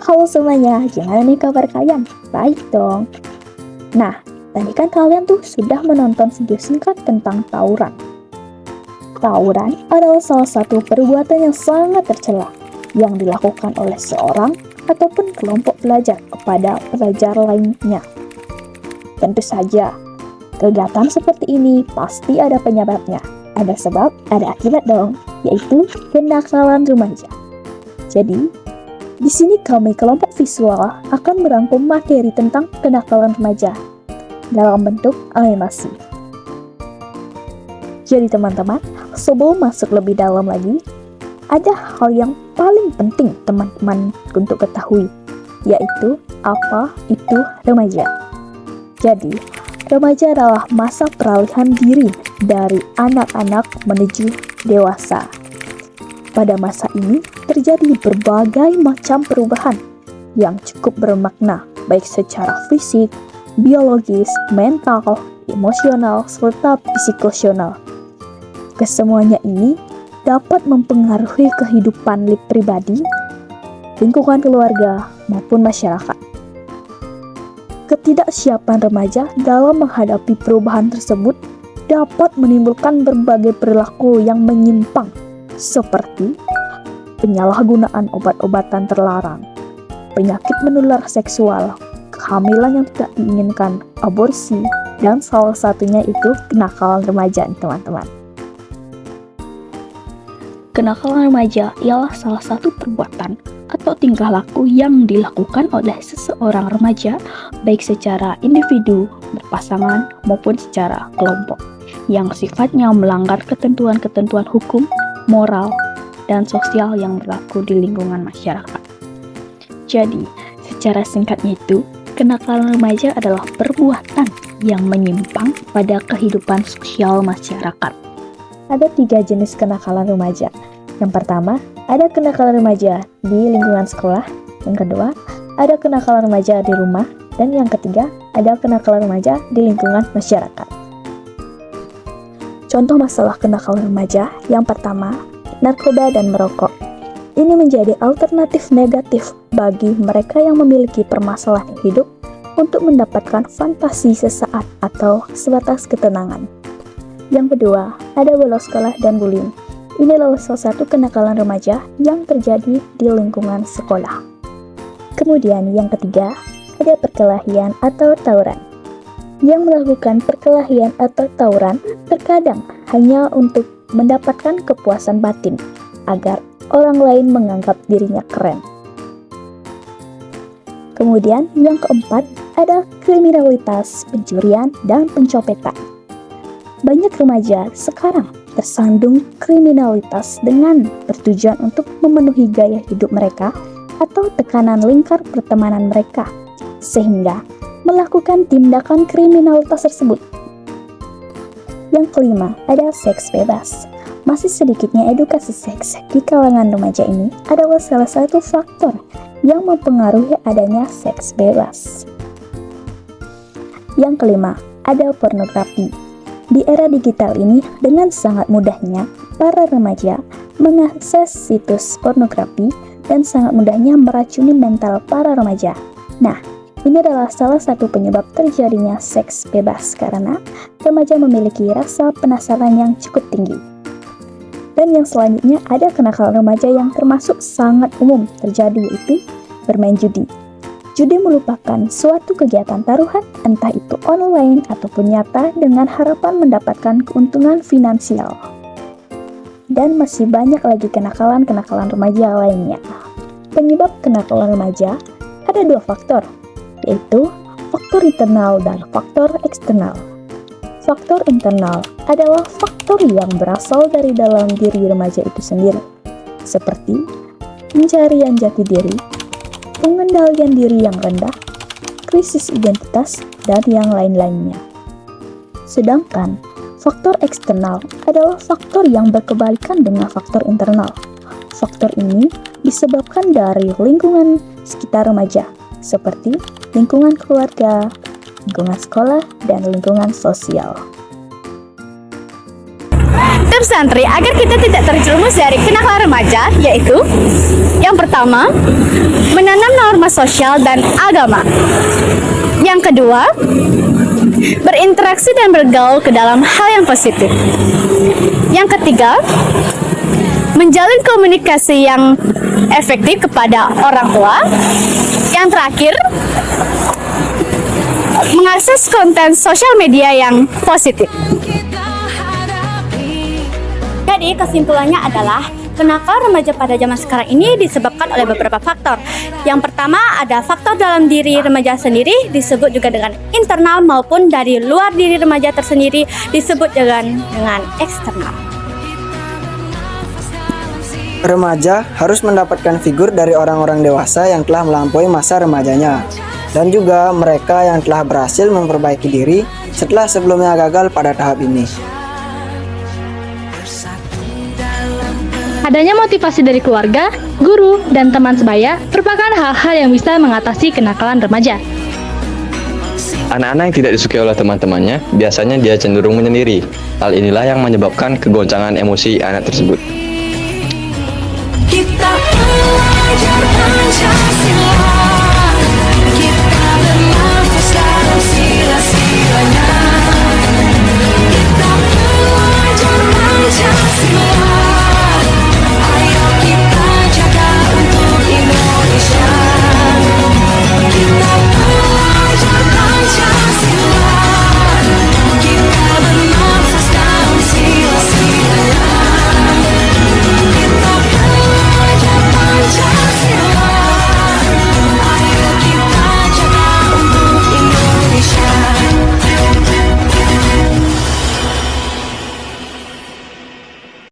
Halo semuanya, gimana nih kabar kalian? Baik dong. Nah, tadi kan kalian tuh sudah menonton video singkat tentang tawuran. Tawuran adalah salah satu perbuatan yang sangat tercela yang dilakukan oleh seorang ataupun kelompok pelajar kepada pelajar lainnya. Tentu saja, kegiatan seperti ini pasti ada penyebabnya. Ada sebab, ada akibat dong, yaitu kenakalan remaja. Jadi, di sini kami kelompok visual akan merangkum materi tentang kenakalan remaja dalam bentuk animasi. Jadi teman-teman, sebelum masuk lebih dalam lagi, ada hal yang paling penting teman-teman untuk ketahui, yaitu apa itu remaja. Jadi, remaja adalah masa peralihan diri dari anak-anak menuju dewasa. Pada masa ini, terjadi berbagai macam perubahan yang cukup bermakna, baik secara fisik, biologis, mental, emosional, serta psikosoial. Kesemuanya ini dapat mempengaruhi kehidupan pribadi, lingkungan keluarga, maupun masyarakat. Ketidaksiapan remaja dalam menghadapi perubahan tersebut dapat menimbulkan berbagai perilaku yang menyimpang, seperti penyalahgunaan obat-obatan terlarang, penyakit menular seksual, kehamilan yang tidak diinginkan, aborsi, dan salah satunya itu kenakalan remaja, teman-teman. Kenakalan remaja ialah salah satu perbuatan atau tingkah laku yang dilakukan oleh seseorang remaja, baik secara individu, berpasangan, maupun secara kelompok, yang sifatnya melanggar ketentuan-ketentuan hukum, moral, dan sosial yang berlaku di lingkungan masyarakat. Jadi, secara singkatnya itu, kenakalan remaja adalah perbuatan yang menyimpang pada kehidupan sosial masyarakat. Ada 3 jenis kenakalan remaja. Yang pertama, ada kenakalan remaja di lingkungan sekolah. Yang kedua, ada kenakalan remaja di rumah. Dan yang ketiga, ada kenakalan remaja di lingkungan masyarakat. Contoh masalah kenakalan remaja, yang pertama, narkoba dan merokok. Ini menjadi alternatif negatif bagi mereka yang memiliki permasalahan hidup untuk mendapatkan fantasi sesaat atau sebatas ketenangan. Yang kedua, ada bolos sekolah dan bullying. Ini adalah salah satu kenakalan remaja yang terjadi di lingkungan sekolah. Kemudian yang ketiga, ada perkelahian atau tawuran. Yang melakukan perkelahian atau tawuran terkadang hanya untuk mendapatkan kepuasan batin agar orang lain menganggap dirinya keren. Kemudian yang keempat, ada kriminalitas, pencurian, dan pencopetan. Banyak remaja sekarang tersandung kriminalitas dengan bertujuan untuk memenuhi gaya hidup mereka atau tekanan lingkar pertemanan mereka, sehingga melakukan tindakan kriminalitas tersebut. Yang kelima, ada seks bebas. Masih sedikitnya edukasi seks di kalangan remaja ini adalah salah satu faktor yang mempengaruhi adanya seks bebas. Yang kelima, ada pornografi. Di era digital ini, dengan sangat mudahnya para remaja mengakses situs pornografi dan sangat mudahnya meracuni mental para remaja. Nah, ini adalah salah satu penyebab terjadinya seks bebas karena remaja memiliki rasa penasaran yang cukup tinggi. Dan yang selanjutnya ada kenakalan remaja yang termasuk sangat umum terjadi, yaitu bermain judi. Judi merupakan suatu kegiatan taruhan, entah itu online ataupun nyata, dengan harapan mendapatkan keuntungan finansial. Dan masih banyak lagi kenakalan-kenakalan remaja lainnya. Penyebab kenakalan remaja ada 2 faktor, yaitu faktor internal dan faktor eksternal. Faktor internal adalah faktor yang berasal dari dalam diri remaja itu sendiri, seperti pencarian jati diri, pengendalian diri yang rendah, krisis identitas, dan yang lain-lainnya. Sedangkan faktor eksternal adalah faktor yang berkebalikan dengan faktor internal. Faktor ini disebabkan dari lingkungan sekitar remaja, seperti lingkungan keluarga, lingkungan sekolah, dan lingkungan sosial. tips and trik agar kita tidak terjerumus dari kenakalan remaja, yaitu yang pertama, menanam norma sosial dan agama. Yang kedua, berinteraksi dan bergaul ke dalam hal yang positif. Yang ketiga, menjalin komunikasi yang efektif kepada orang tua. Yang terakhir, mengakses konten sosial media yang positif. Jadi kesimpulannya adalah kenakalan remaja pada zaman sekarang ini disebabkan oleh beberapa faktor. Yang pertama ada faktor dalam diri remaja sendiri, disebut juga dengan internal, maupun dari luar diri remaja tersendiri disebut dengan eksternal. Remaja harus mendapatkan figur dari orang-orang dewasa yang telah melampaui masa remajanya, dan juga mereka yang telah berhasil memperbaiki diri setelah sebelumnya gagal pada tahap ini. Adanya motivasi dari keluarga, guru, dan teman sebaya merupakan hal-hal yang bisa mengatasi kenakalan remaja. Anak-anak yang tidak disukai oleh teman-temannya, biasanya dia cenderung menyendiri. Hal inilah yang menyebabkan kegoncangan emosi anak tersebut.